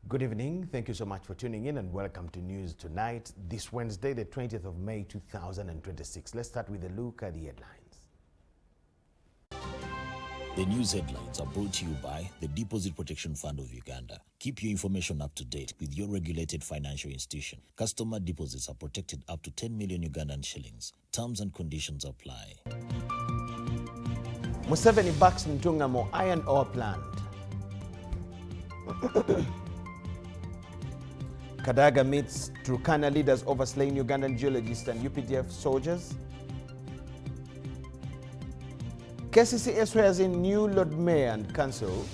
Good evening. Thank you so much for tuning in and welcome to News Tonight, this Wednesday, the 20th of May, 2026. Let's start with a look at the headlines. The news headlines are brought to you by the Deposit Protection Fund of Uganda. Keep your information up to date with your regulated financial institution. Customer deposits are protected up to 10 million Ugandan shillings. Terms and conditions apply. Museveni backs Ntungamo iron ore plant. Kadaga meets Turkana leaders over slain Ugandan geologists and UPDF soldiers. KCCA swears in new Lord Mayor and Council.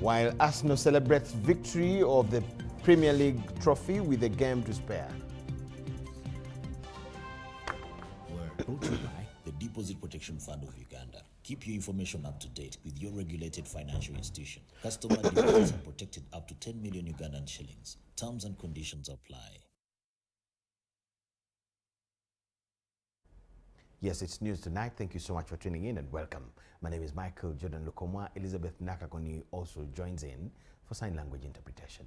While Arsenal celebrates victory of the Premier League trophy with a game to spare. We're brought to you by the Deposit Protection Fund of Uganda. Keep your information up to date with your regulated financial institution. Customer deposits are protected up to 10 million Ugandan shillings. Terms and conditions apply. Yes, it's News Tonight. Thank you so much for tuning in and welcome. My name is Michael Jordan Lukomwa. Elizabeth Nakakoni also joins in for sign language interpretation.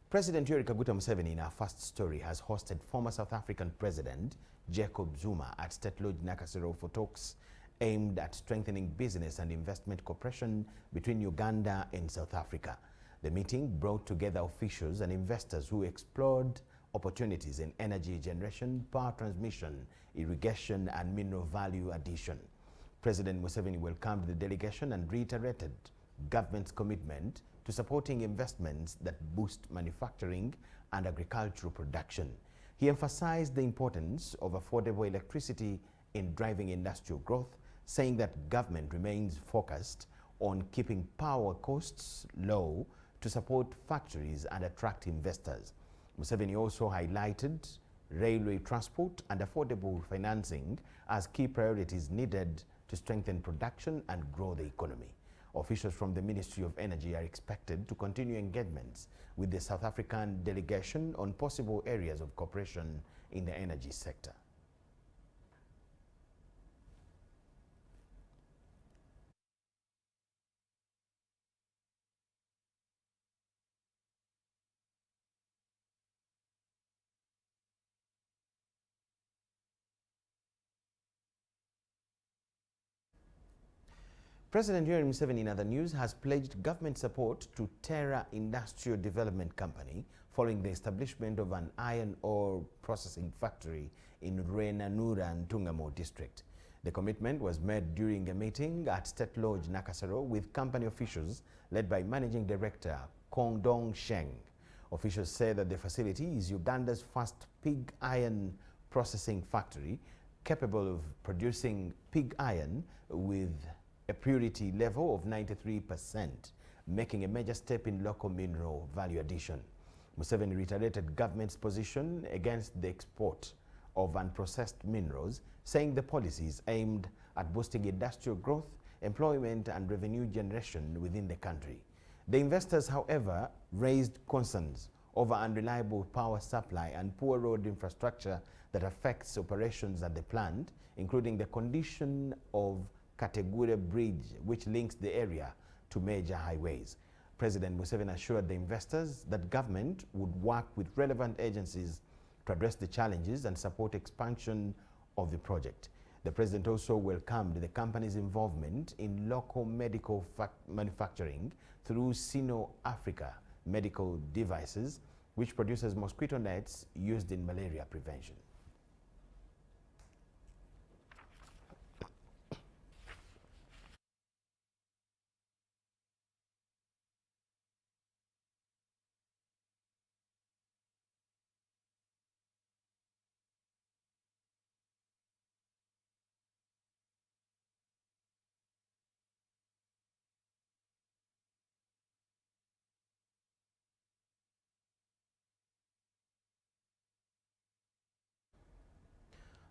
President Yoweri Kaguta Museveni, in our first story, has hosted former South African President Jacob Zuma at State Lodge Nakasero for talks aimed at strengthening business and investment cooperation between Uganda and South Africa. The meeting brought together officials and investors who explored opportunities in energy generation, power transmission, irrigation, and mineral value addition. President Museveni welcomed the delegation and reiterated government's commitment to supporting investments that boost manufacturing and agricultural production. He emphasized the importance of affordable electricity in driving industrial growth, saying that government remains focused on keeping power costs low to support factories and attract investors. Museveni also highlighted railway transport and affordable financing as key priorities needed to strengthen production and grow the economy. Officials from the Ministry of Energy are expected to continue engagements with the South African delegation on possible areas of cooperation in the energy sector. President Yoweri Museveni, in other news, has pledged government support to Terra Industrial Development Company following the establishment of an iron ore processing factory in Rwenanura, Ntungamo district. The commitment was made during a meeting at State Lodge Nakasero with company officials led by Managing Director Kongdong Sheng. Officials say that the facility is Uganda's first pig iron processing factory capable of producing pig iron with a purity level of 93%, making a major step in local mineral value addition. Museveni reiterated government's position against the export of unprocessed minerals, saying the policy is aimed at boosting industrial growth, employment, and revenue generation within the country. The investors, however, raised concerns over unreliable power supply and poor road infrastructure that affects operations at the plant, including the condition of Kategure Bridge, which links the area to major highways. President Museveni assured the investors that government would work with relevant agencies to address the challenges and support expansion of the project. The president also welcomed the company's involvement in local medical manufacturing through Sino Africa Medical Devices, which produces mosquito nets used in malaria prevention.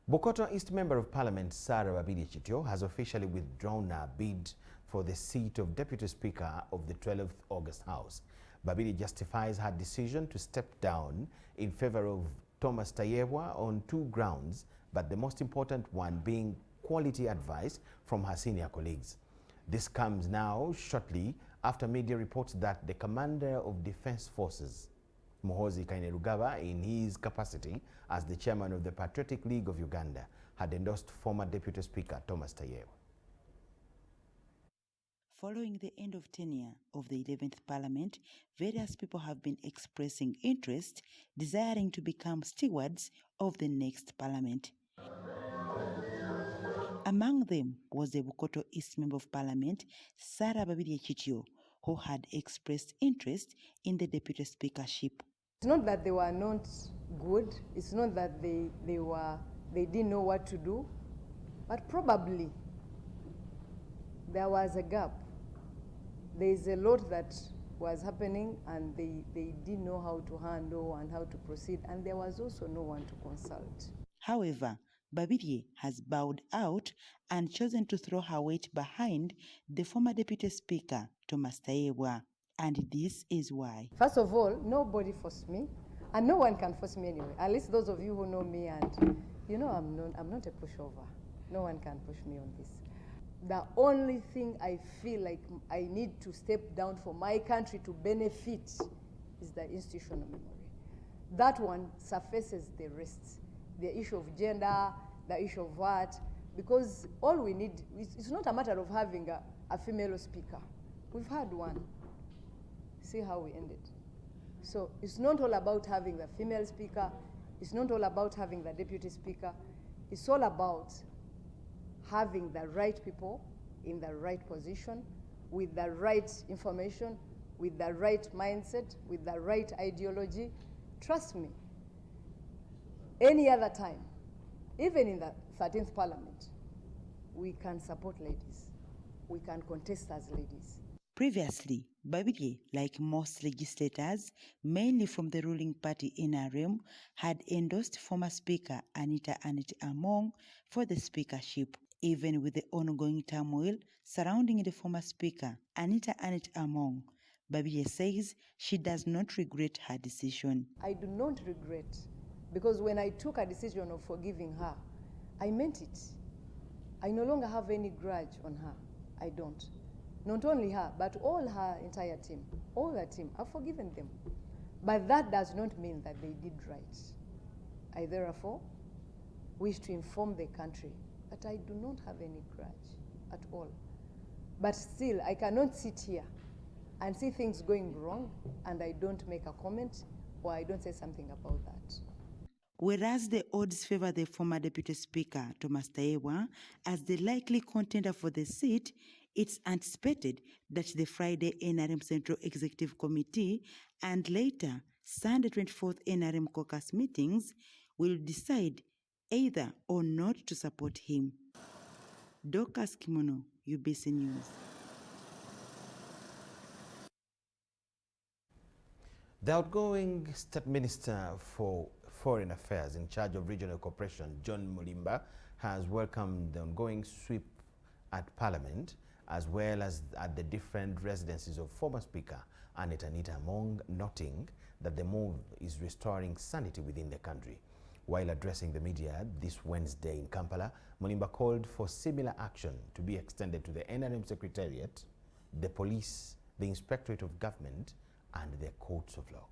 Bokoto East Member of Parliament Sarah Babidi Chityo has officially withdrawn her bid for the seat of Deputy Speaker of the 12th August House. Babidi justifies her decision to step down in favor of Thomas Tayewa on two grounds, but the most important one being quality advice from her senior colleagues. This comes now shortly after media reports that the commander of Defense Forces, Muhoozi Kainerugaba, in his capacity as the chairman of the Patriotic League of Uganda, had endorsed former Deputy Speaker Thomas Tayebwa. Following the end of tenure of the 11th Parliament, various people have been expressing interest, desiring to become stewards of the next Parliament. Among them was the Bukoto East Member of Parliament, Sarah Babirye Chityo, who had expressed interest in the Deputy Speakership. It's not that they were not good, it's not that they didn't know what to do, but probably there was a gap. There is a lot that was happening and they didn't know how to handle and how to proceed, and there was also no one to consult. However, Babirye has bowed out and chosen to throw her weight behind the former Deputy Speaker, Thomas Tayebwa. And this is why. First of all, nobody forced me, and no one can force me anyway. At least those of you who know me, and you know I'm not a pushover. No one can push me on this. The only thing I feel like I need to step down for my country to benefit is the institutional memory. That one surfaces the rest. The issue of gender, the issue of what, because all we need, it's not a matter of having a female speaker. We've had one. See how we ended. So it's not all about having the female speaker. It's not all about having the deputy speaker. It's all about having the right people in the right position, with the right information, with the right mindset, with the right ideology. Trust me, any other time, even in the 13th Parliament, we can support ladies. We can contest as ladies. Previously, Babirye, like most legislators, mainly from the ruling party NRM, had endorsed former Speaker Anita Among for the speakership. Even with the ongoing turmoil surrounding the former Speaker Anita Among, Babirye says she does not regret her decision. I do not regret, because when I took a decision of forgiving her, I meant it. I no longer have any grudge on her. I don't. Not only her, but all her entire team, all the team, I've forgiven them. But that does not mean that they did right. I therefore wish to inform the country that I do not have any grudge at all. But still, I cannot sit here and see things going wrong and I don't make a comment or I don't say something about that. Whereas the odds favor the former Deputy Speaker, Thomas Tayebwa, as the likely contender for the seat, it's anticipated that the Friday NRM Central Executive Committee and later Sunday 24th NRM caucus meetings will decide either or not to support him. Dorcas Kimono, UBC News. The outgoing State Minister for Foreign Affairs in charge of regional cooperation, John Mulimba, has welcomed the ongoing sweep at Parliament as well as at the different residences of former Speaker Anita Among, noting that the move is restoring sanity within the country. While addressing the media this Wednesday in Kampala, Mulimba called for similar action to be extended to the NRM Secretariat, the police, the Inspectorate of Government, and the courts of law.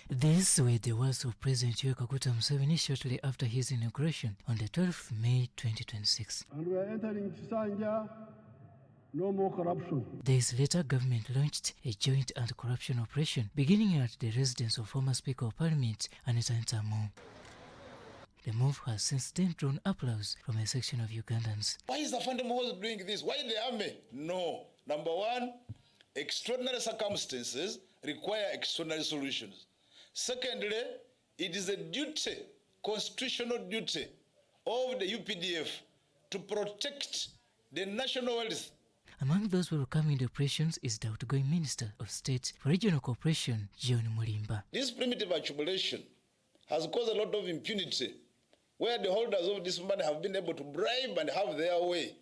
These were the words of President Yoweri Kaguta Museveni shortly after his inauguration on the 12th of May 2026. And we are entering Kisanja, no more corruption. Days later, government launched a joint anti-corruption operation beginning at the residence of former Speaker of Parliament Anita Among. The move has since then drawn applause from a section of Ugandans. Why is the Fundamental doing this? Why the army? No. Number one, extraordinary circumstances require extraordinary solutions. Secondly, it is a duty, constitutional duty of the UPDF to protect the national wealth. Among those welcoming the operations is the outgoing Minister of State for Regional Cooperation, John Mulimba. This primitive accumulation has caused a lot of impunity, where the holders of this money have been able to bribe and have their way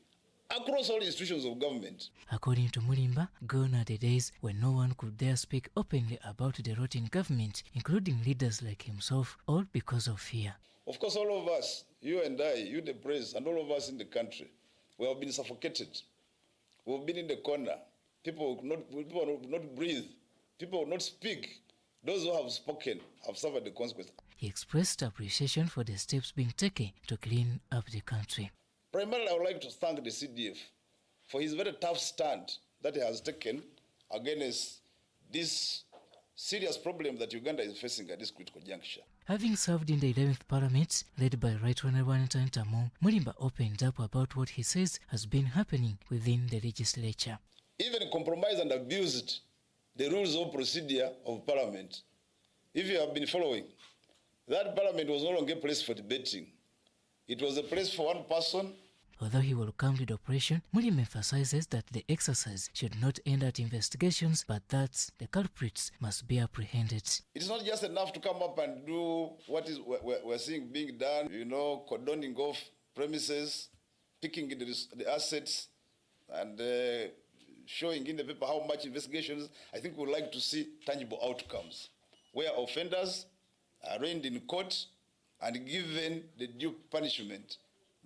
across all institutions of government. According to Mulimba, gone are the days when no one could dare speak openly about the rotten government, including leaders like himself, all because of fear. Of course, all of us you and I, you the press, and all of us in the country, we have been suffocated. We've been in the corner. People will not breathe. People will not speak. Those who have spoken have suffered the consequences. He expressed appreciation for the steps being taken to clean up the country. Primarily, I would like to thank the CDF for his very tough stand that he has taken against this serious problem that Uganda is facing at this critical juncture. Having served in the 11th Parliament, led by Right Honourable Anita Ntamo, Mulimba opened up about what he says has been happening within the legislature. Even compromised and abused the rules of procedure of Parliament. If you have been following, that Parliament was no longer a place for debating. It was a place for one person. Although he welcomed the operation, Mulim emphasizes that the exercise should not end at investigations, but that the culprits must be apprehended. It's not just enough to come up and do what is we're seeing being done, cordoning off premises, picking the assets, and showing in the paper how much investigations. I think we would like to see tangible outcomes, where offenders are arraigned in court and given the due punishment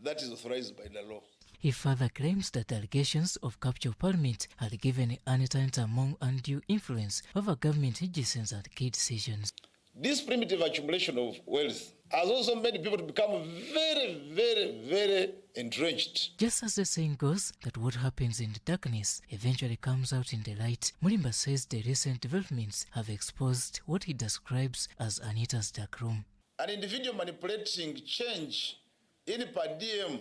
that is authorized by the law. He further claims that allegations of capture of Parliament had given Anita Ntamo undue influence over government agencies and key decisions. This primitive accumulation of wealth has also made people to become very, very, very entrenched. Just as the saying goes, that what happens in the darkness eventually comes out in the light, Mulimba says the recent developments have exposed what he describes as Anita's dark room. An individual manipulating change in per diem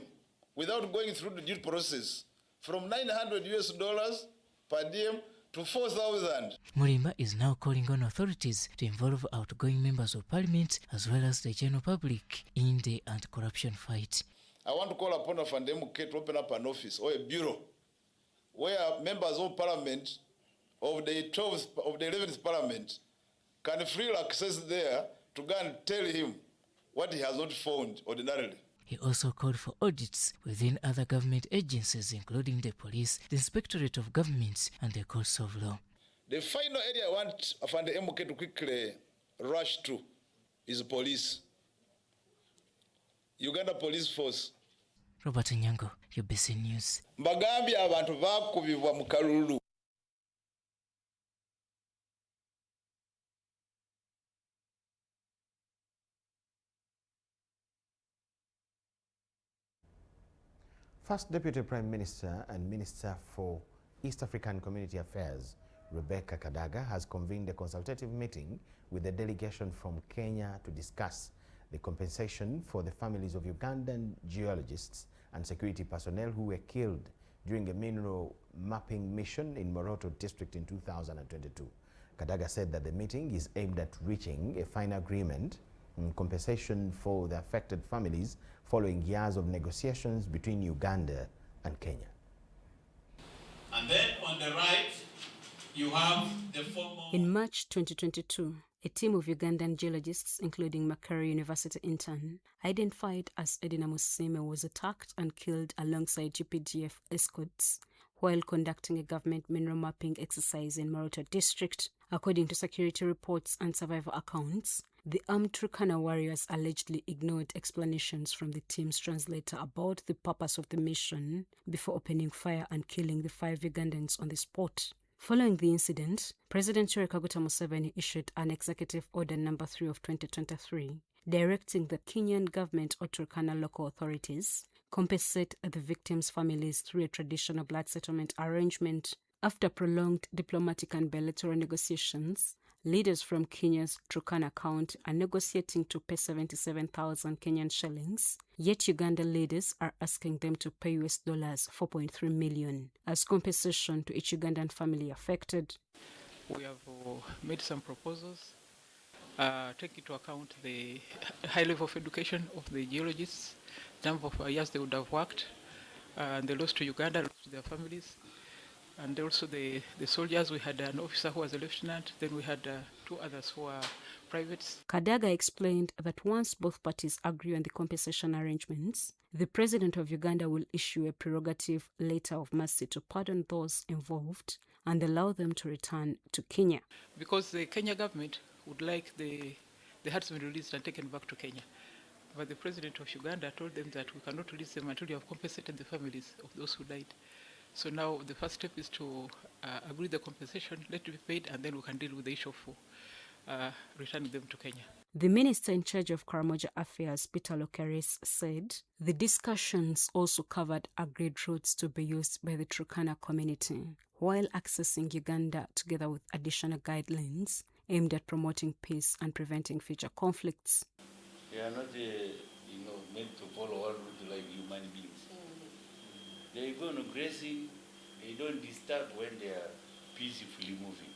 without going through the due process from $900 per diem to 4,000. Mulimba is now calling on authorities to involve outgoing members of parliament as well as the general public in the anti-corruption fight. I want to call upon FANDEMUK to open up an office or a bureau where members of parliament of the 11th parliament can freely access there to go and tell him what he has not found ordinarily. He also called for audits within other government agencies, including the police, the Inspectorate of Governments, and the courts of law. The final area I want FANDEMUK to quickly rush to is police. Uganda Police Force. Robert Nyango, UBC News. Mbagambye abantu bakubibwa mu kalulu. First Deputy Prime Minister and Minister for East African Community Affairs, Rebecca Kadaga, has convened a consultative meeting with a delegation from Kenya to discuss the compensation for the families of Ugandan geologists and security personnel who were killed during a mineral mapping mission in Moroto district in 2022. Kadaga said that the meeting is aimed at reaching a final agreement on compensation for the affected families following years of negotiations between Uganda and Kenya. And then on the right, you have the former... In March 2022, a team of Ugandan geologists, including Makerere University intern, identified as Edina Musime, was attacked and killed alongside UPDF escorts while conducting a government mineral mapping exercise in Moroto district. According to security reports and survivor accounts, the armed Turkana warriors allegedly ignored explanations from the team's translator about the purpose of the mission before opening fire and killing the 5 Ugandans on the spot. Following the incident, President Yoweri Kaguta Museveni issued an Executive Order No. 3 of 2023, directing the Kenyan government or Turkana local authorities compensate the victims' families through a traditional blood settlement arrangement. After prolonged diplomatic and bilateral negotiations, leaders from Kenya's Turkana County are negotiating to pay 77,000 Kenyan shillings, yet Uganda leaders are asking them to pay US dollars 4.3 million as compensation to each Ugandan family affected. We have made some proposals, take into account the high level of education of the geologists, the number of years they would have worked, and the loss to Uganda, loss to their families. And also the soldiers, we had an officer who was a lieutenant, then we had 2 others who are privates. Kadaga explained that once both parties agree on the compensation arrangements, the President of Uganda will issue a prerogative letter of mercy to pardon those involved and allow them to return to Kenya. Because the Kenya government would like the hearts to be released and taken back to Kenya. But the president of Uganda told them that we cannot release them until you have compensated the families of those who died. So now the first step is to agree the compensation, let it be paid, and then we can deal with the issue of returning them to Kenya. The minister in charge of Karamoja Affairs, Peter Lokeris, said the discussions also covered agreed routes to be used by the Turkana community while accessing Uganda, together with additional guidelines aimed at promoting peace and preventing future conflicts. They are not, meant to follow all routes like human beings. They go on grazing, they don't disturb when they are peacefully moving.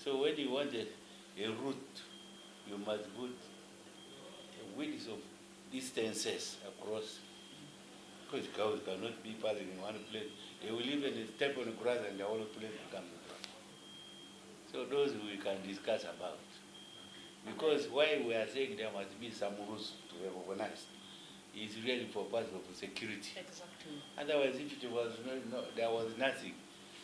So when you want a route, you must put a width of distances across, because cows cannot be passing in one place. They will even step on the grass and the whole place becomes grass. So those we can discuss about. Because why we are saying there must be some rules to be organized is really for purpose of security. Exactly. Otherwise, if it was there was nothing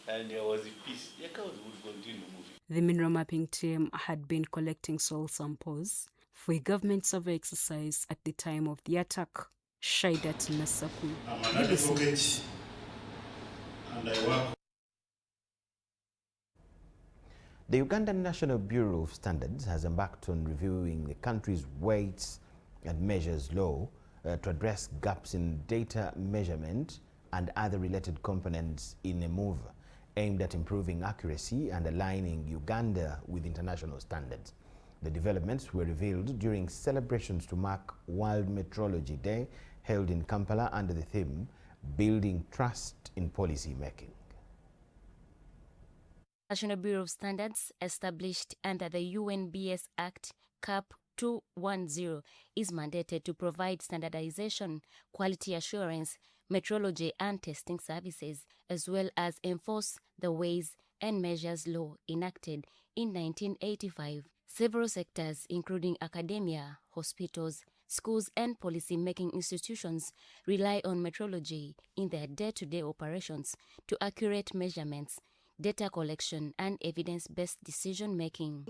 and there was peace, the cows would continue moving. The mineral mapping team had been collecting soil samples for a government survey exercise at the time of the attack. Shaidat Nasaku, BBC. And I work. The Ugandan National Bureau of Standards has embarked on reviewing the country's weights and measures law to address gaps in data measurement and other related components in a move aimed at improving accuracy and aligning Uganda with international standards. The developments were revealed during celebrations to mark World Metrology Day held in Kampala under the theme, Building Trust in Policy Making. National Bureau of Standards, established under the UNBS Act CAP 210, is mandated to provide standardization, quality assurance, metrology and testing services, as well as enforce the Weights and Measures Law enacted in 1985. Several sectors, including academia, hospitals, schools and policy-making institutions, rely on metrology in their day-to-day operations to accurate measurements, data collection and evidence-based decision-making.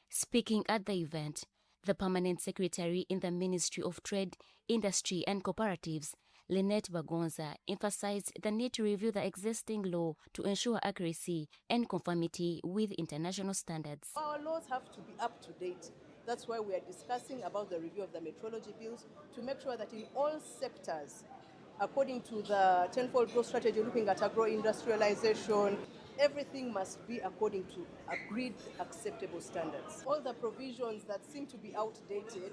Speaking at the event, the Permanent Secretary in the Ministry of Trade, Industry and Cooperatives, Lynette Bagonza, emphasized the need to review the existing law to ensure accuracy and conformity with international standards. Our laws have to be up to date. That's why we are discussing about the review of the metrology bills to make sure that in all sectors, according to the 10-fold growth strategy looking at agro-industrialization, everything must be according to agreed acceptable standards. All the provisions that seem to be outdated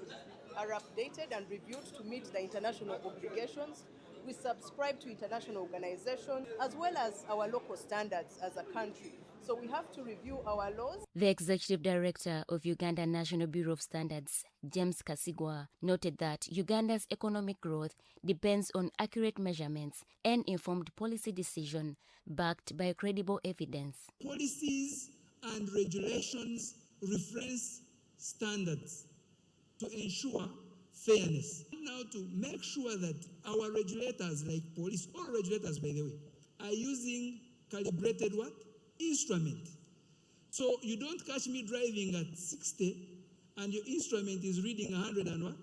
are updated and reviewed to meet the international obligations. We subscribe to international organizations as well as our local standards as a country. So we have to review our laws. The Executive Director of Uganda National Bureau of Standards, James Kasigwa, noted that Uganda's economic growth depends on accurate measurements and informed policy decision backed by credible evidence. Policies and regulations reference standards to ensure fairness. Now to make sure that our regulators, like police, all regulators by the way, are using calibrated what? Instrument. So you don't catch me driving at 60 and your instrument is reading 100 and what?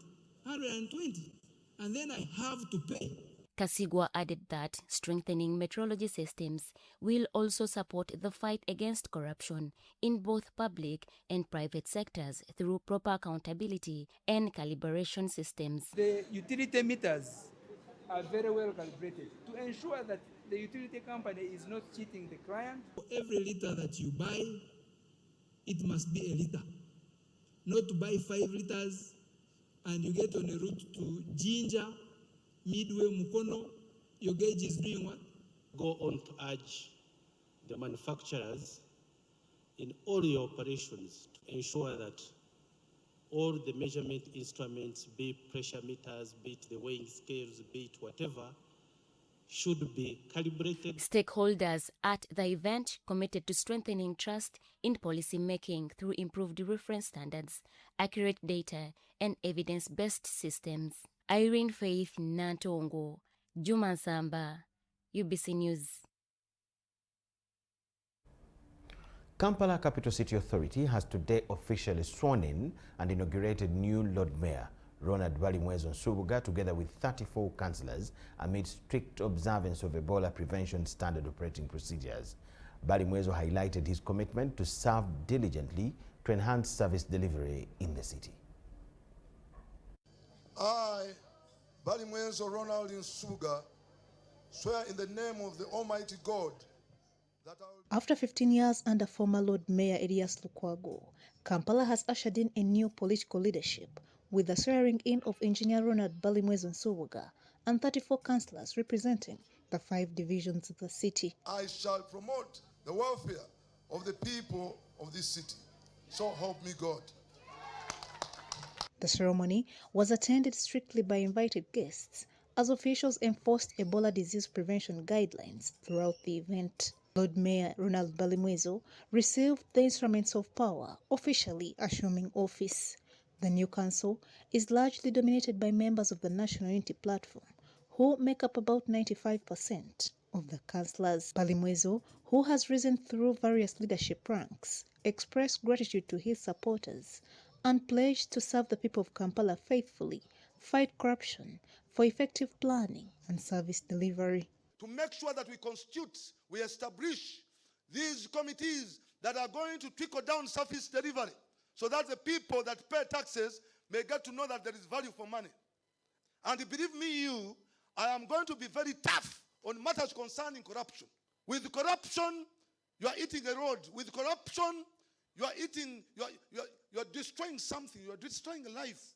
120. And then I have to pay. Kasigwa added that strengthening metrology systems will also support the fight against corruption in both public and private sectors through proper accountability and calibration systems. The utility meters are very well calibrated to ensure that the utility company is not cheating the client. For every liter that you buy, it must be a liter. Not to buy 5 liters and you get on a route to Jinja, Midway, Mukono, your gauge is doing what? Go on to urge the manufacturers in all your operations to ensure that all the measurement instruments, be it pressure meters, be it the weighing scales, be it whatever, should be calibrated. Stakeholders at the event committed to strengthening trust in policy making through improved reference standards, accurate data, and evidence-based systems. Irene Faith Nantongo, Juma Samba, UBC News. Kampala Capital City Authority has today officially sworn in and inaugurated new Lord Mayor, Ronald Balimwezo Nsubuga, together with 34 councillors, amid strict observance of Ebola prevention standard operating procedures. Balimwezo highlighted his commitment to serve diligently to enhance service delivery in the city. I, Balimwezo Ronald Nsubuga, swear in the name of the Almighty God that I will... After 15 years under former Lord Mayor Erias Lukwago, Kampala has ushered in a new political leadership with the swearing in of Engineer Ronald Balimwezo Nsubuga and 34 councillors representing the 5 divisions of the city. I shall promote the welfare of the people of this city. So help me God. The ceremony was attended strictly by invited guests as officials enforced Ebola disease prevention guidelines throughout the event. Lord Mayor Ronald Balimwezo received the instruments of power, officially assuming office. The new council is largely dominated by members of the National Unity Platform, who make up about 95% of the councillors. Balimwezo, who has risen through various leadership ranks, expressed gratitude to his supporters and pledged to serve the people of Kampala faithfully, fight corruption, for effective planning and service delivery. To make sure that we establish these committees that are going to trickle down service delivery so that the people that pay taxes may get to know that there is value for money. And believe me, I am going to be very tough on matters concerning corruption. With corruption, you are eating a road. With corruption, you are destroying something. You are destroying a life.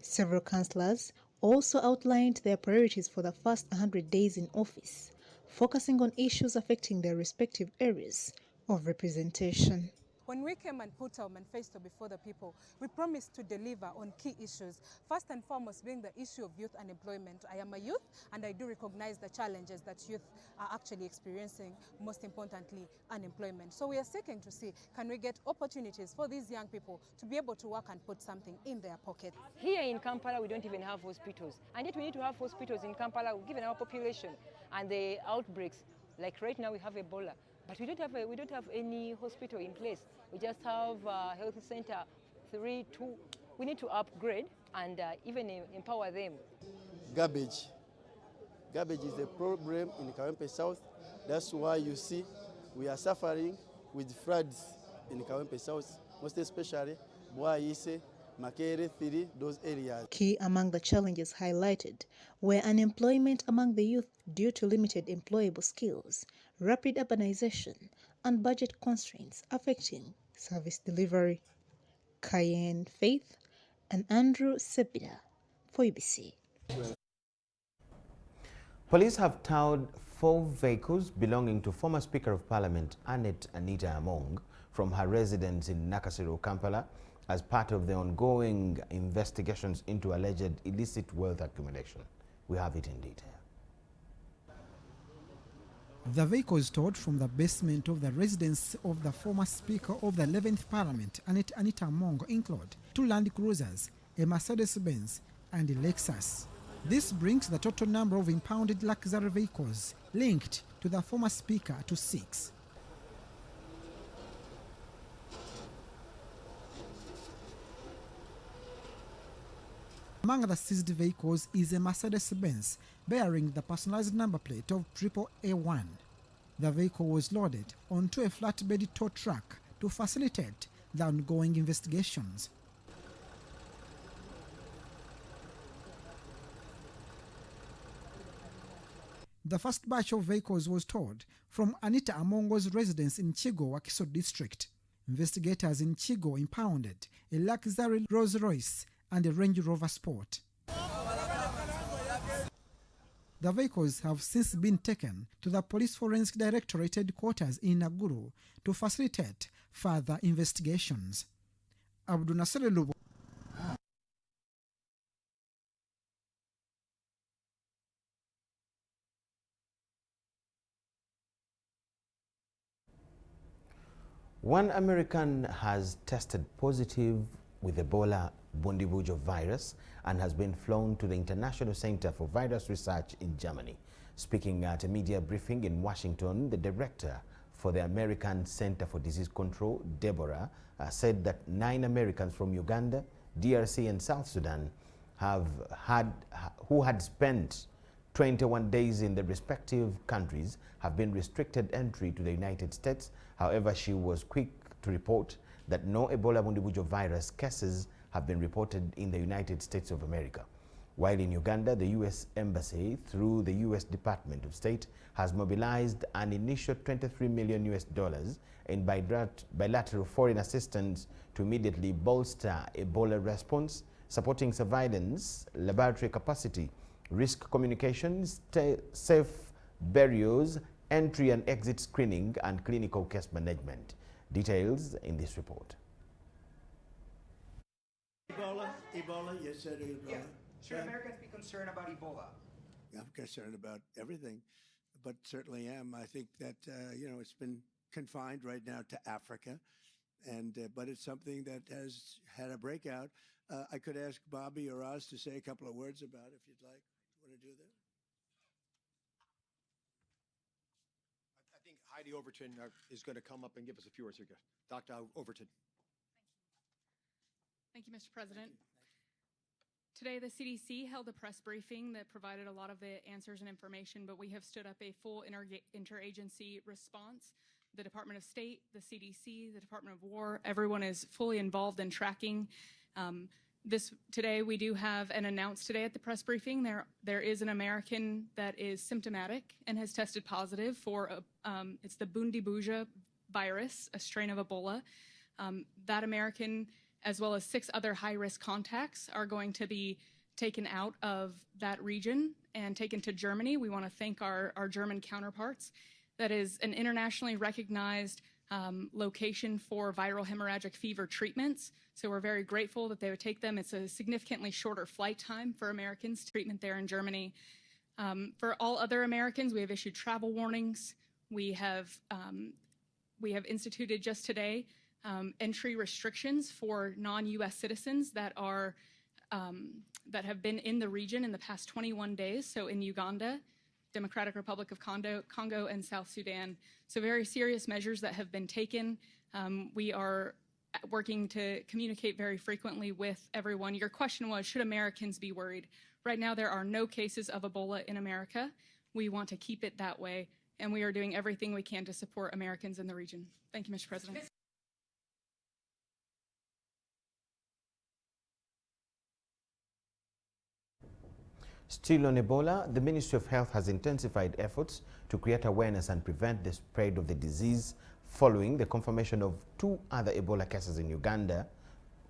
Several councillors also outlined their priorities for the first 100 days in office, focusing on issues affecting their respective areas of representation. When we came and put our manifesto before the people, we promised to deliver on key issues. First and foremost being the issue of youth unemployment. I am a youth and I do recognize the challenges that youth are actually experiencing, most importantly, unemployment. So we are seeking to see, can we get opportunities for these young people to be able to work and put something in their pocket. Here in Kampala, we don't even have hospitals. And yet we need to have hospitals in Kampala, given our population and the outbreaks. Like right now we have Ebola. But we don't have any hospital in place. We just have a health center 3, 2. We need to upgrade and even empower them. Garbage. Garbage is a problem in Kawempe South. That's why you see we are suffering with floods in Kawempe South, most especially Bwaise, Makere, Thiri, those areas. Key among the challenges highlighted were unemployment among the youth due to limited employable skills, rapid urbanization, and budget constraints affecting service delivery. Cayenne Faith and Andrew Sebida for UBC. Police have towed 4 vehicles belonging to former Speaker of Parliament Annette Anita Among from her residence in Nakasero, Kampala, as part of the ongoing investigations into alleged illicit wealth accumulation. We have it in detail. The vehicles towed from the basement of the residence of the former Speaker of the 11th Parliament, Annette Anita Among, include 2 Land Cruisers, a Mercedes-Benz, and a Lexus. This brings the total number of impounded luxury vehicles linked to the former Speaker to 6. Among the seized vehicles is a Mercedes-Benz bearing the personalized number plate of AAA1. The vehicle was loaded onto a flatbed tow truck to facilitate the ongoing investigations. The first batch of vehicles was towed from Anita Amongo's residence in Chigo, Wakiso district. Investigators in Chigo impounded a luxury Rolls-Royce and a Range Rover Sport. The vehicles have since been taken to the Police Forensic Directorate headquarters in Naguru to facilitate further investigations. Abdul Nasser Lubo. One American has tested positive with Ebola Bundibujo virus and has been flown to the International Center for Virus Research in Germany. Speaking at a media briefing in Washington, the director for the American Center for Disease Control, Deborah, said that 9 Americans from Uganda, DRC and South Sudan who had spent 21 days in the respective countries have been restricted entry to the United States. However, she was quick to report that no Ebola Bundibujo virus cases have been reported in the United States of America. While in Uganda, the U.S. Embassy, through the U.S. Department of State, has mobilized an initial $23 million in bilateral foreign assistance to immediately bolster Ebola response, supporting surveillance, laboratory capacity, risk communications, safe burials, entry and exit screening, and clinical case management. Details in this report. Ebola, you said Ebola. Yeah. Should Americans be concerned about Ebola? I'm concerned about everything, but certainly am. I think that, it's been confined right now to Africa, but it's something that has had a breakout. I could ask Bobby or Oz to say a couple of words about it if you'd like. Want to do that? I think Heidi Overton is going to come up and give us a few words here. Dr. Overton. Thank you, Mr. President. Today, the CDC held a press briefing that provided a lot of the answers and information, but we have stood up a full interagency response. The Department of State, the CDC, the Department of War, everyone is fully involved in tracking. Today, we do have an announced today at the press briefing. There is an American that is symptomatic and has tested positive for, it's the Bundibujo virus, a strain of Ebola. That American, as well as 6 other high-risk contacts, are going to be taken out of that region and taken to Germany. We want to thank our German counterparts. That is an internationally recognized location for viral hemorrhagic fever treatments. So we're very grateful that they would take them. It's a significantly shorter flight time for Americans, treatment there in Germany. For all other Americans, we have issued travel warnings. We have instituted just today entry restrictions for non-U.S. citizens that have been in the region in the past 21 days. So in Uganda, Democratic Republic of Congo, and South Sudan. So very serious measures that have been taken. We are working to communicate very frequently with everyone. Your question was, should Americans be worried? Right now, there are no cases of Ebola in America. We want to keep it that way, and we are doing everything we can to support Americans in the region. Thank you, Mr. President. Still on Ebola, the Ministry of Health has intensified efforts to create awareness and prevent the spread of the disease following the confirmation of 2 other Ebola cases in Uganda.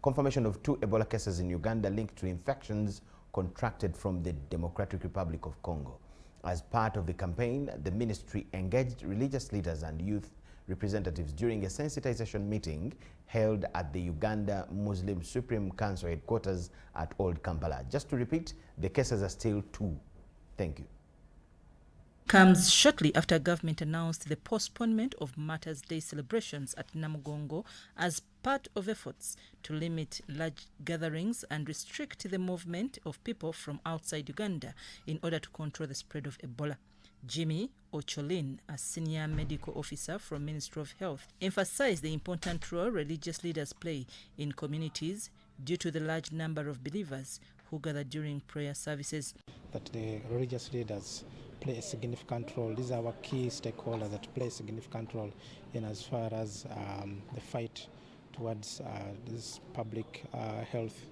Confirmation of 2 Ebola cases in Uganda linked to infections contracted from the Democratic Republic of Congo. As part of the campaign, the ministry engaged religious leaders and youth representatives during a sensitization meeting held at the Uganda Muslim Supreme Council headquarters at Old Kampala. Just to repeat, the cases are still 2. Thank you. Comes shortly after government announced the postponement of Martyrs' Day celebrations at Namugongo as part of efforts to limit large gatherings and restrict the movement of people from outside Uganda in order to control the spread of Ebola. Jimmy Ocholin, a senior medical officer from Ministry of Health, emphasized the important role religious leaders play in communities due to the large number of believers who gather during prayer services. That the religious leaders play a significant role. These are our key stakeholders that play a significant role in as far as the fight towards these public health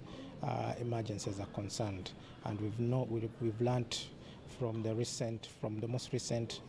emergencies are concerned. And we've learned from the most recent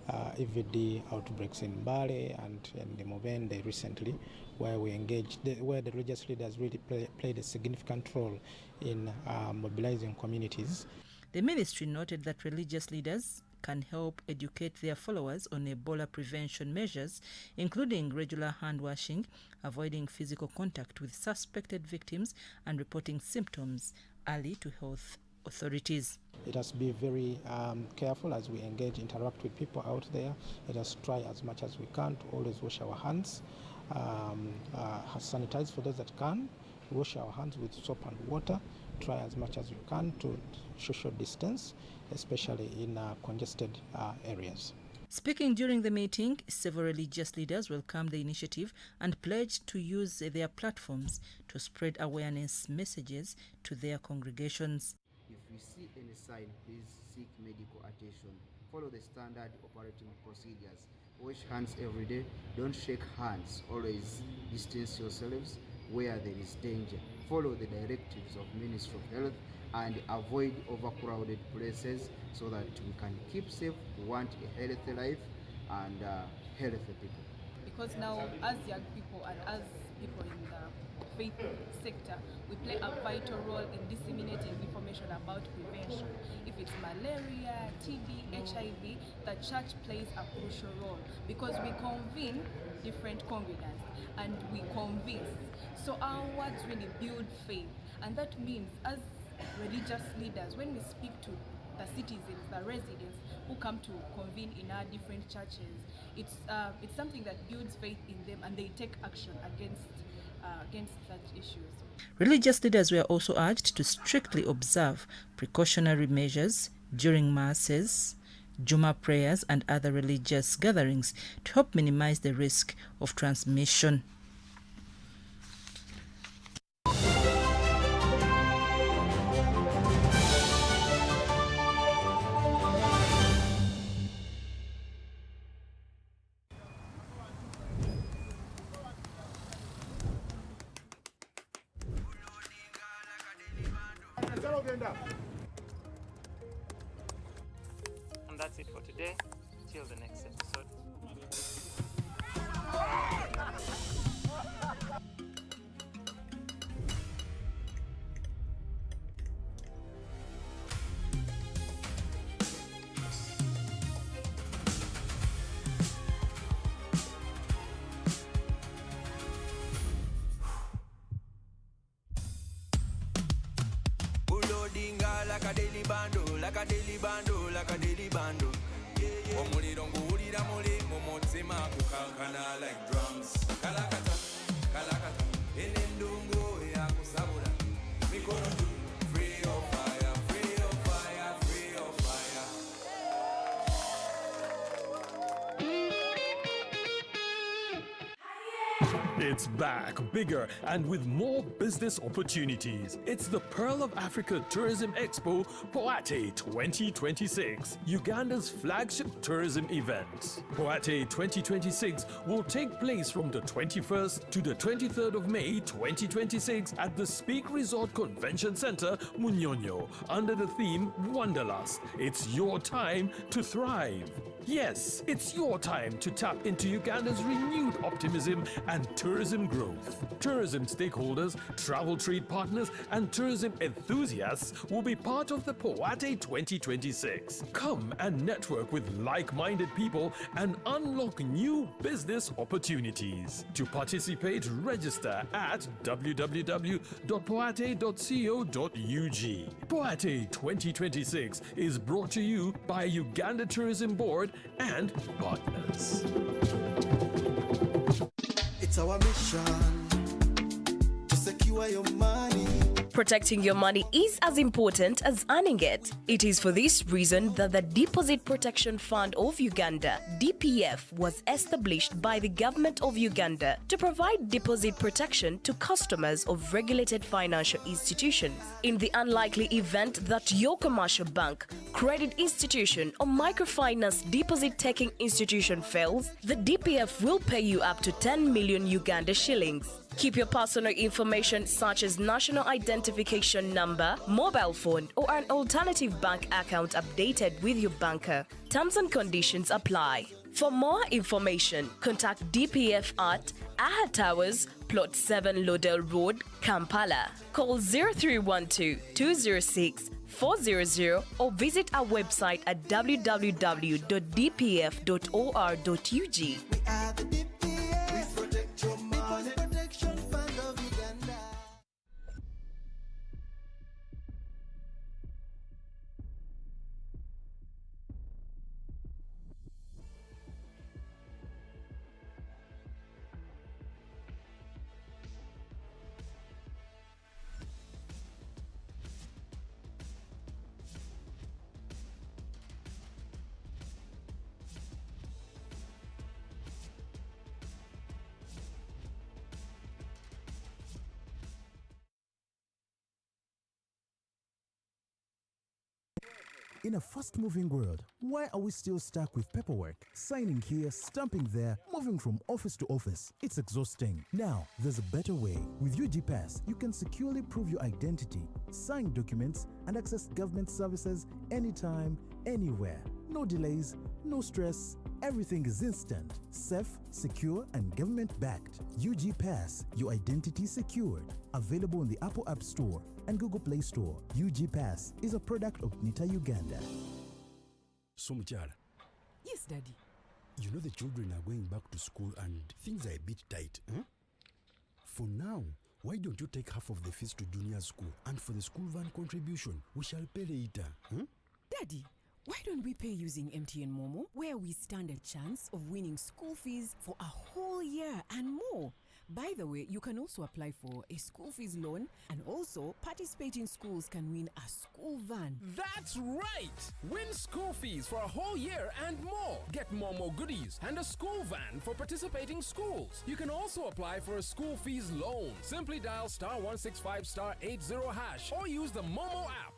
EVD outbreaks in Bale and in the Mubende recently, where the religious leaders really played a significant role in mobilizing communities. The ministry noted that religious leaders can help educate their followers on Ebola prevention measures, including regular hand washing, avoiding physical contact with suspected victims, and reporting symptoms early to health authorities. It has to be very careful as we interact with people out there. Let us try as much as we can to always wash our hands, sanitize for those that can, wash our hands with soap and water, try as much as we can to social distance, especially in congested areas. Speaking during the meeting, several religious leaders welcomed the initiative and pledged to use their platforms to spread awareness messages to their congregations. If you see any sign, please seek medical attention. Follow the standard operating procedures. Wash hands every day. Don't shake hands. Always distance yourselves where there is danger. Follow the directives of Ministry of Health and avoid overcrowded places so that we can keep safe. We want a healthy life and healthy people. Because now, as young people and as people in the faith sector, we play a vital role in disseminating information about prevention. If it's malaria, TB, HIV, the church plays a crucial role because we convene different congregants and we convince. So our words really build faith, and that means as religious leaders, when we speak to the citizens, the residents who come to convene in our different churches, it's something that builds faith in them, and they take action against such issues. Religious leaders were also urged to strictly observe precautionary measures during masses, Juma prayers, and other religious gatherings to help minimize the risk of transmission. And that's it for today. Till the next episode. Like a daily bando, like a daily bando, like a daily bando. Omuliro nguwulira muli mu mutima kukankana like drums. Kalakata, kalakata, enendungu yakusabula. Mikono juu, free of fire, free of fire, free of fire. It's back, bigger, and with more business opportunities. It's the Pearl of Africa Tourism Expo, Poate 2026, Uganda's flagship tourism event. Poate 2026 will take place from the 21st to the 23rd of May 2026 at the Speak Resort Convention Center, Munyonyo, under the theme Wanderlust. It's your time to thrive. Yes, it's your time to tap into Uganda's renewed optimism and tourism growth. Tourism stakeholders, travel trade partners, and tourism enthusiasts will be part of the Poate 2026. Come and network with like-minded people and unlock new business opportunities. To participate, register at www.poate.co.ug. Poate 2026 is brought to you by Uganda Tourism Board and partners. It's our mission to secure your money. Protecting your money is as important as earning it. It is for this reason that the Deposit Protection Fund of Uganda, DPF, was established by the government of Uganda to provide deposit protection to customers of regulated financial institutions. In the unlikely event that your commercial bank, credit institution, or microfinance deposit-taking institution fails, the DPF will pay you up to 10 million Uganda shillings. Keep your personal information such as national identification number, mobile phone, or an alternative bank account updated with your banker. Terms and conditions apply. For more information, contact DPF at Aha Towers, Plot 7 Lodell Road, Kampala. Call 0312 206 400 or visit our website at www.dpf.or.ug. In a fast-moving world, why are we still stuck with paperwork? Signing here, stamping there, moving from office to office. It's exhausting. Now, there's a better way. With UG Pass, you can securely prove your identity, sign documents, and access government services anytime, anywhere. No delays, no stress. Everything is instant, safe, secure, and government-backed. UG Pass, your identity secured. Available on the Apple App Store and Google Play Store. UG Pass is a product of NITA Uganda. So, Muchala. Yes, Daddy. You know the children are going back to school and things are a bit tight. For now, why don't you take half of the fees to junior school, and for the school van contribution, we shall pay later. Daddy, why don't we pay using MTN Momo, where we stand a chance of winning school fees for a whole year and more? By the way, you can also apply for a school fees loan, and also participating schools can win a school van. That's right! Win school fees for a whole year and more. Get Momo goodies and a school van for participating schools. You can also apply for a school fees loan. Simply dial *165 *80# or use the Momo app.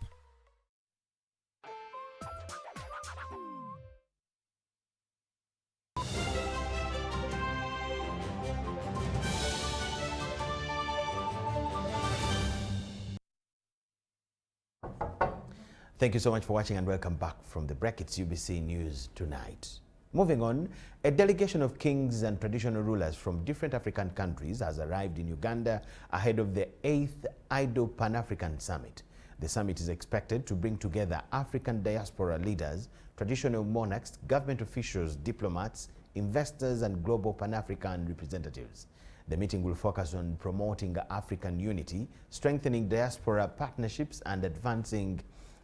Thank you so much for watching and welcome back from the break. It's UBC News Tonight. Moving on, a delegation of kings and traditional rulers from different African countries has arrived in Uganda ahead of the 8th IDO Pan-African Summit. The summit is expected to bring together African diaspora leaders, traditional monarchs, government officials, diplomats, investors, and global Pan-African representatives. The meeting will focus on promoting African unity, strengthening diaspora partnerships, and advancing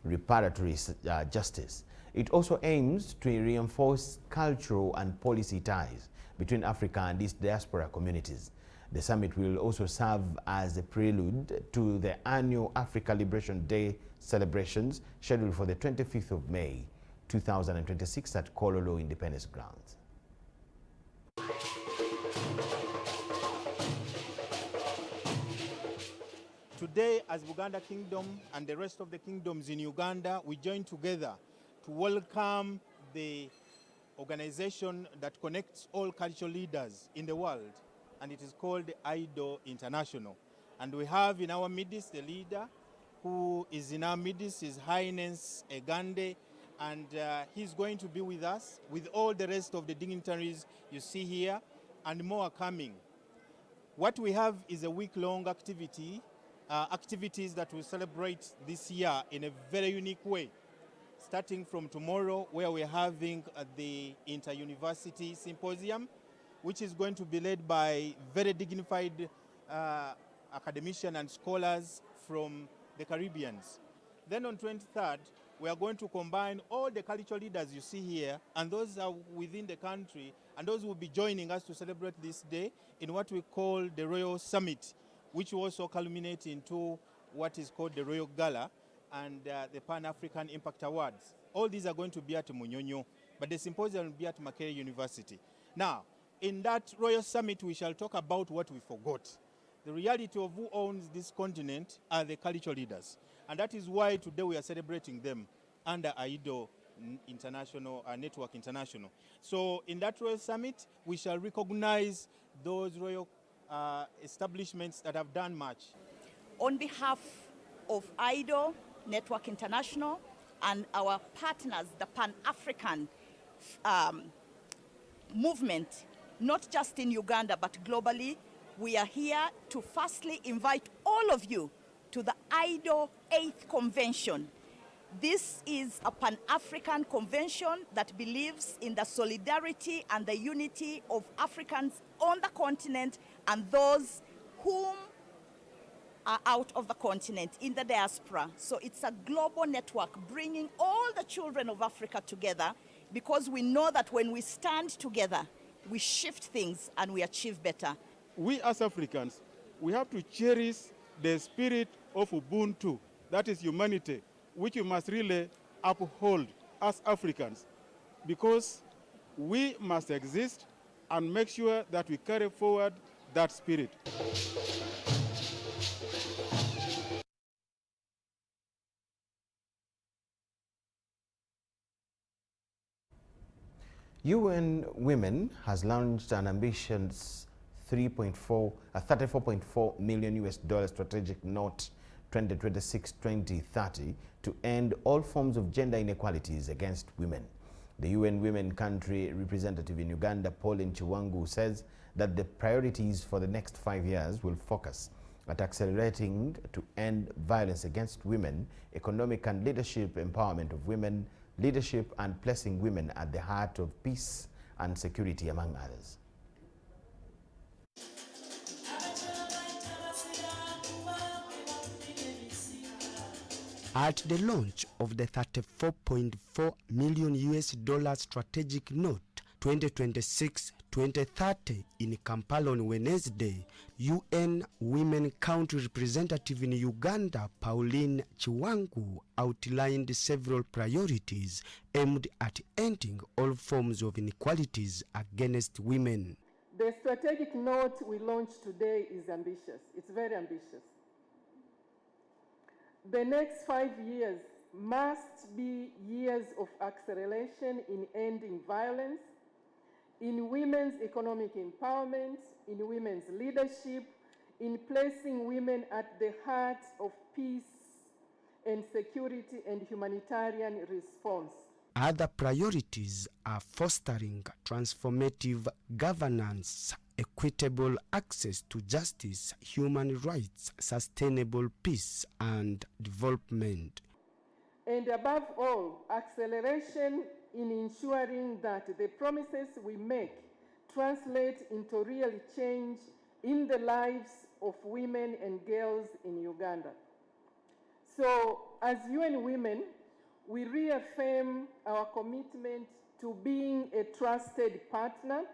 reparatory justice. It also aims to reinforce cultural and policy ties between Africa and its diaspora communities. The summit will also serve as a prelude to the annual Africa Liberation Day celebrations scheduled for the 25th of May 2026 at Kololo Independence Grounds. Today, as Buganda Kingdom and the rest of the kingdoms in Uganda, we join together to welcome the organization that connects all cultural leaders in the world, and it is called IDO International. And we have in our midst the leader who is in our midst, His Highness Egande, and he's going to be with us, with all the rest of the dignitaries you see here, and more are coming. What we have is a week-long activities that will celebrate this year in a very unique way, starting from tomorrow, where we're having the Inter-University Symposium, which is going to be led by very dignified academicians and scholars from the Caribbeans. Then on 23rd, we are going to combine all the cultural leaders you see here, and those are within the country, and those will be joining us to celebrate this day in what we call the Royal Summit, which will also culminate into what is called the Royal Gala and the Pan-African Impact Awards. All these are going to be at Munyonyo, but the symposium will be at Makerere University. Now, in that Royal Summit, we shall talk about what we forgot. The reality of who owns this continent are the cultural leaders. And that is why today we are celebrating them under IDO International, Network International. So in that Royal Summit, we shall recognize those royal establishments that have done much. On behalf of IDO, Network International, and our partners, the Pan-African movement, not just in Uganda but globally, we are here to firstly invite all of you to the IDO 8th Convention. This is a Pan-African convention that believes in the solidarity and the unity of Africans on the continent and those whom are out of the continent in the diaspora. So it's a global network bringing all the children of Africa together, because we know that when we stand together, we shift things and we achieve better. We as Africans, we have to cherish the spirit of Ubuntu, that is humanity, which we must really uphold as Africans, because we must exist and make sure that we carry forward that spirit. UN Women has launched an ambitious $34.4 million strategic note 2026-2030 to end all forms of gender inequalities against women. The UN Women Country Representative in Uganda, Pauline Chiwangu, says that the priorities for the next 5 years will focus at accelerating to end violence against women, economic and leadership empowerment of women, leadership and placing women at the heart of peace and security, among others. At the launch of the $34.4 million strategic note 2026-2030 in Kampala on Wednesday, UN Women Country Representative in Uganda, Pauline Chiwangu, outlined several priorities aimed at ending all forms of inequalities against women. The strategic note we launched today is ambitious. It's very ambitious. The next 5 years must be years of acceleration in ending violence, in women's economic empowerment, in women's leadership, in placing women at the heart of peace and security and humanitarian response. Other priorities are fostering transformative governance, equitable access to justice, human rights, sustainable peace and development. And above all, acceleration in ensuring that the promises we make translate into real change in the lives of women and girls in Uganda. So, as UN Women, we reaffirm our commitment to being a trusted partner,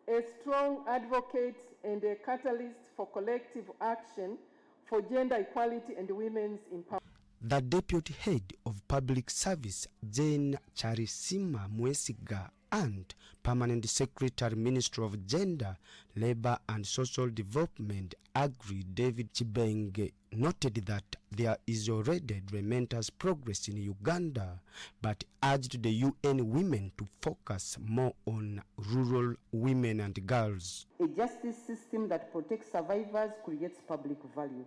a strong advocate, and a catalyst for collective action for gender equality and women's empowerment. The Deputy Head of Public Service, Jane Charisima Mwesiga, and Permanent Secretary, Ministry of Gender, Labour and Social Development, Agri, David Chibenge, noted that there is already tremendous progress in Uganda, but urged the UN women to focus more on rural women and girls. A justice system that protects survivors creates public value.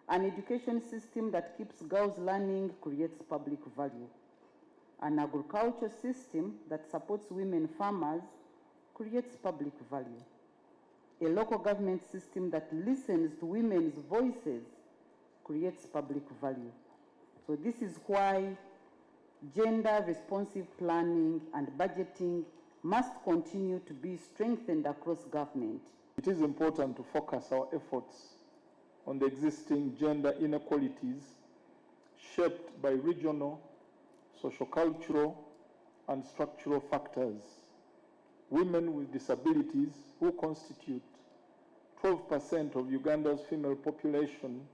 An education system that keeps girls learning creates public value. An agriculture system that supports women farmers creates public value. A local government system that listens to women's voices creates public value. So this is why gender-responsive planning and budgeting must continue to be strengthened across government. It is important to focus our efforts on the existing gender inequalities shaped by regional, sociocultural, and structural factors. Women with disabilities, who constitute 12% of Uganda's female population,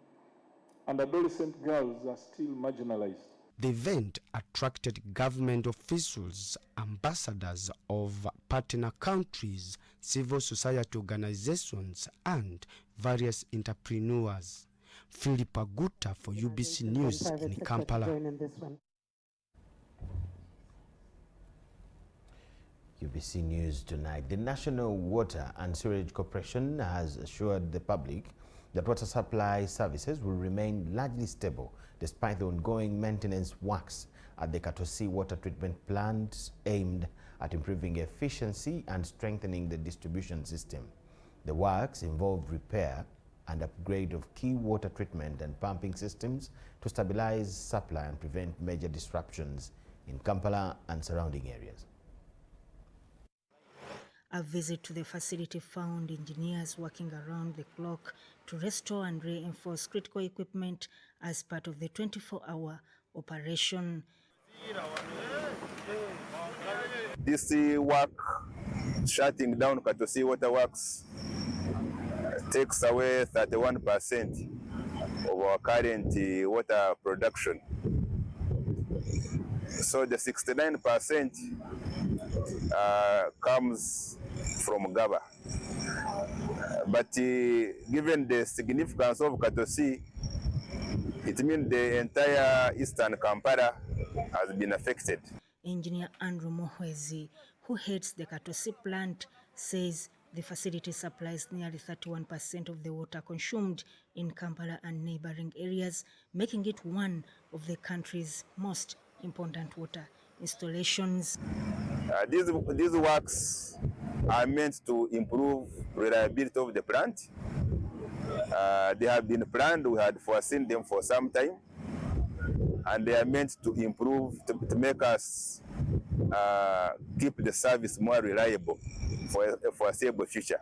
and adolescent girls are still marginalized. The event attracted government officials, ambassadors of partner countries, civil society organizations, and various entrepreneurs. Philip Aguta for UBC News in Kampala. UBC News tonight. The National Water and Sewerage Corporation has assured the public that water supply services will remain largely stable despite the ongoing maintenance works at the Katosi water treatment plant aimed at improving efficiency and strengthening the distribution system. The works involve repair and upgrade of key water treatment and pumping systems to stabilize supply and prevent major disruptions in Kampala and surrounding areas. A visit to the facility found engineers working around the clock to restore and reinforce critical equipment as part of the 24-hour operation. This work, shutting down Katosi Waterworks, takes away 31% of our current water production. So the 69% comes from Gaba. But given the significance of Katosi, it means the entire eastern Kampala has been affected. Engineer Andrew Mohwezi who heads the Katosi plant, says the facility supplies nearly 31% of the water consumed in Kampala and neighboring areas, making it one of the country's most important water installations. These works are meant to improve reliability of the plant. They have been planned, we had foreseen them for some time, and they are meant to improve, to make us keep the service more reliable for a foreseeable future.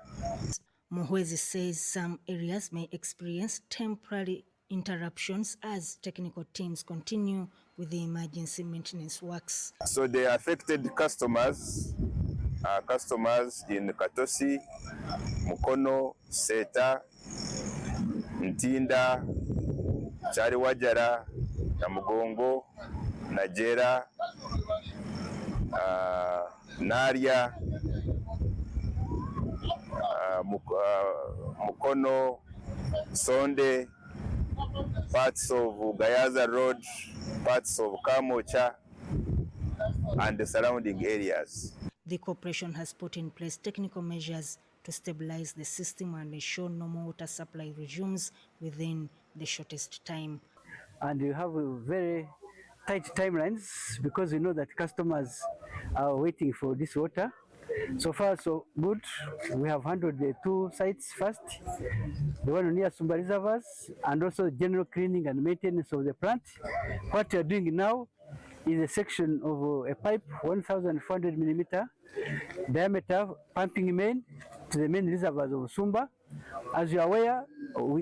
Muhwezi says some areas may experience temporary interruptions as technical teams continue with the emergency maintenance works. So the affected customers are customers in Katosi, Mukono, Seta, Ntinda, Chariwajara, Namugongo, Najera, Naria, Mukono, Sonde, parts of Gayaza Road, parts of Kamocha, and the surrounding areas. The corporation has put in place technical measures to stabilize the system and ensure normal water supply resumes within the shortest time. And you have very tight timelines because we know that customers are waiting for this water. So far, so good. We have handled the two sites first, the one near Sumba Reservoirs, and also general cleaning and maintenance of the plant. What we are doing now is a section of a pipe, 1,400 millimeter diameter pumping main to the main reservoirs of Sumba. As you are aware,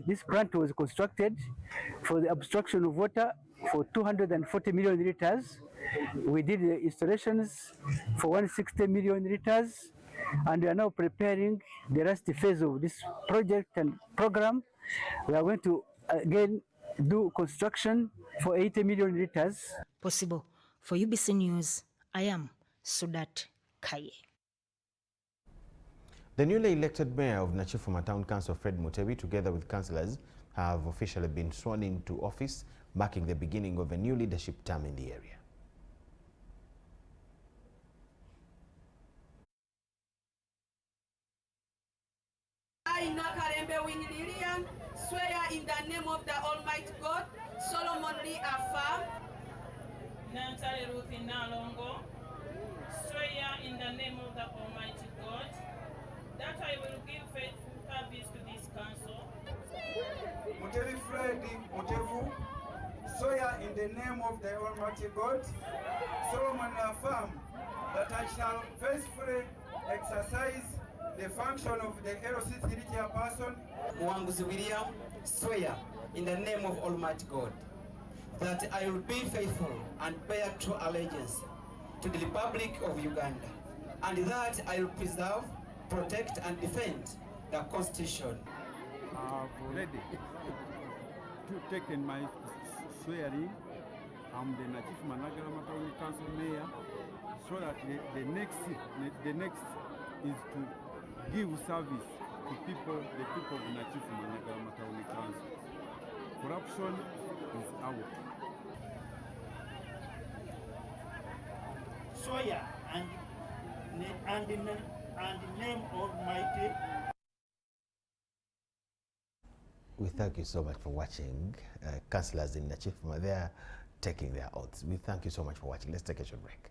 this plant was constructed for the abstraction of water for 240 million liters. We did the installations for 160 million liters, and we are now preparing the last phase of this project and program. We are going to again do construction for 80 million liters. Possible. For UBC News, I am Sudat Kaye. The newly elected mayor of Nachifuma Town Council, Fred Mutebi, together with councillors, have officially been sworn into office, marking the beginning of a new leadership term in the area. I, Nakarembe Winnie Lilian, swear in the name of the Almighty God, Solomon Lee Afa, Nantale Ruthi Nalongo, swear in the name of the Almighty God that I will give faithful service to this council. Mutebi Fred Mutevu, swear in the name of the Almighty God, Solomon affirm that I shall faithfully exercise the function of the LC3 chairperson. Mwanguzi William, swear in the name of Almighty God that I will be faithful and bear true allegiance to the Republic of Uganda, and that I will preserve, protect and defend the Constitution. I've already taken my swearing. I'm the Nachifuma Nagarama Town Council Mayor, so that the next is to give service to people, the people of Nachifuma Nagarama Town Council. Corruption is out. Swear and the name Almighty. We thank you so much for watching. Councillors in Nachifuma, they are taking their oaths. We thank you so much for watching. Let's take a short break.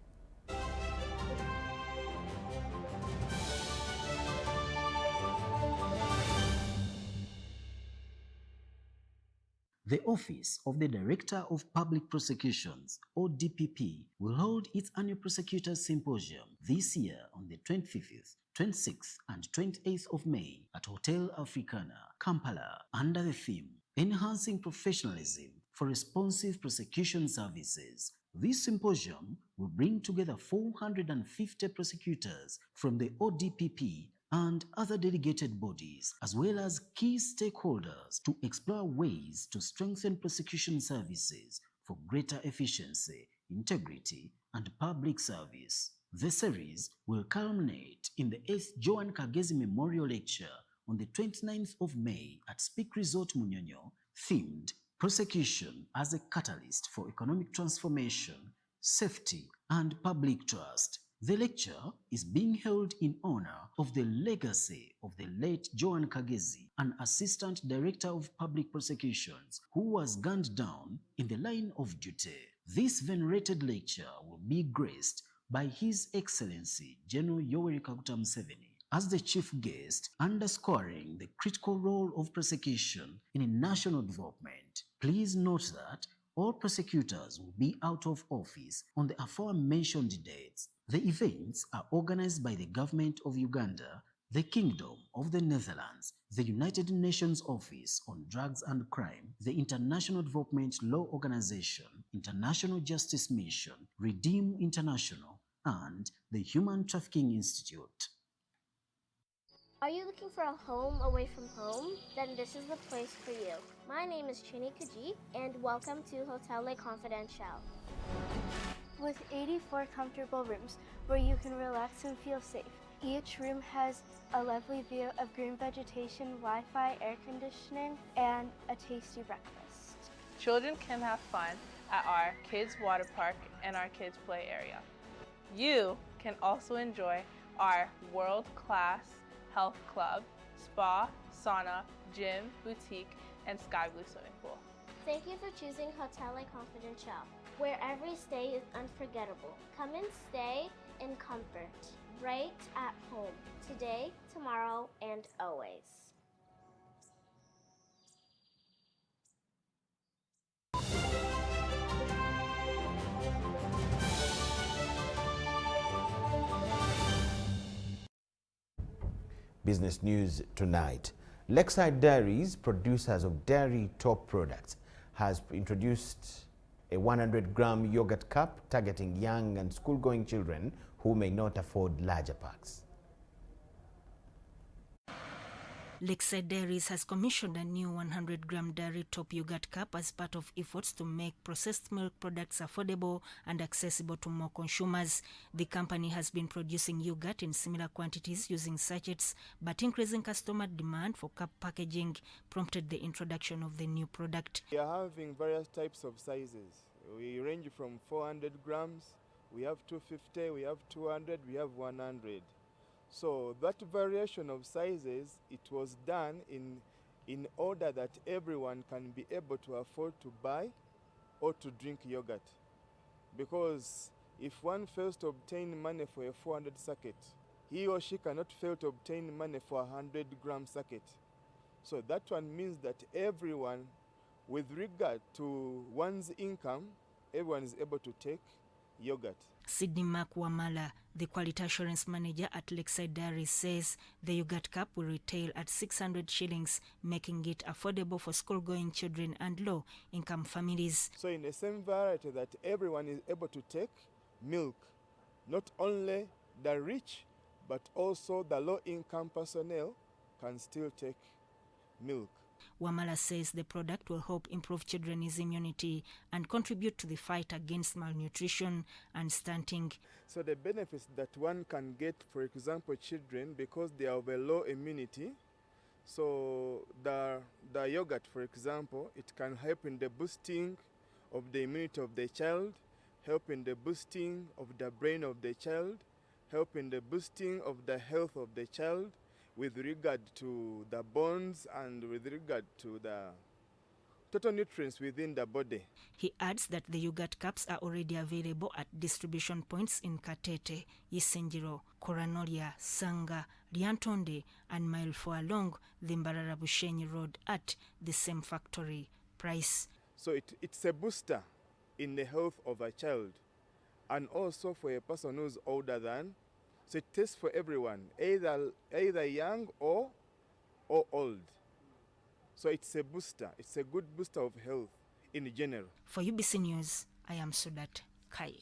The Office of the Director of Public Prosecutions, or DPP, will hold its annual Prosecutors Symposium this year on the 25th, 26th and 28th of May at Hotel Africana, Kampala, under the theme, Enhancing Professionalism for Responsive Prosecution Services. This symposium will bring together 450 prosecutors from the ODPP and other delegated bodies, as well as key stakeholders, to explore ways to strengthen prosecution services for greater efficiency, integrity, and public service. The series will culminate in the 8th Joan Kagezi Memorial Lecture on the 29th of May at Speak Resort Munyonyo, themed Prosecution as a Catalyst for Economic Transformation, Safety, and Public Trust. The lecture is being held in honor of the legacy of the late Joan Kagezi, an Assistant Director of Public Prosecutions who was gunned down in the line of duty. This venerated lecture will be graced by His Excellency General Yoweri Kaguta Museveni as the chief guest, underscoring the critical role of prosecution in national development. Please note that all prosecutors will be out of office on the aforementioned dates. The events are organized by the Government of Uganda, the Kingdom of the Netherlands, the United Nations Office on Drugs and Crime, the International Development Law Organization, International Justice Mission, Redeem International, and the Human Trafficking Institute. Are you looking for a home away from home? Then this is the place for you. My name is Chini Kaji, and welcome to Hotel Le Confidential. With 84 comfortable rooms where you can relax and feel safe. Each room has a lovely view of green vegetation, Wi-Fi, air conditioning, and a tasty breakfast. Children can have fun at our kids' water park and our kids' play area. You can also enjoy our world-class health club, spa, sauna, gym, boutique, and sky blue swimming pool. Thank you for choosing Hotel Le Confidential, where every stay is unforgettable. Come and stay in comfort, right at home, today, tomorrow, and always. Business news tonight. Lakeside Dairies, producers of dairy top products, has introduced a 100-gram yogurt cup targeting young and school-going children who may not afford larger packs. Lakeside Dairies has commissioned a new 100-gram dairy top yogurt cup as part of efforts to make processed milk products affordable and accessible to more consumers. The company has been producing yogurt in similar quantities using sachets, but increasing customer demand for cup packaging prompted the introduction of the new product. We are having various types of sizes. We range from 400 grams, we have 250, we have 200, we have 100. So that variation of sizes, it was done in order that everyone can be able to afford to buy or to drink yogurt. Because if one fails to obtain money for a 400 sacket, he or she cannot fail to obtain money for a 100-gram sacket. So that one means that everyone, with regard to one's income, everyone is able to take yogurt. Sydney Mark Wamala, the quality assurance manager at Lakeside Dairies, says the yogurt cup will retail at 600 shillings, making it affordable for school-going children and low-income families. So in the same variety that everyone is able to take milk, not only the rich, but also the low-income personnel can still take milk. Wamala says the product will help improve children's immunity and contribute to the fight against malnutrition and stunting. So the benefits that one can get, for example, children, because they have a low immunity, so the yogurt, for example, it can help in the boosting of the immunity of the child, help in the boosting of the brain of the child, help in the boosting of the health of the child, with regard to the bones and with regard to the total nutrients within the body. He adds that the yogurt cups are already available at distribution points in Katete, Isenjiro, Koranolia, Sanga, Liantonde, and mile 4 along the Mbarara Bushenyi Road at the same factory price. So it's a booster in the health of a child and also for a person who's older than. So it tastes for everyone, either young or old. So it's a booster. It's a good booster of health in general. For UBC News, I am Sudat Kai.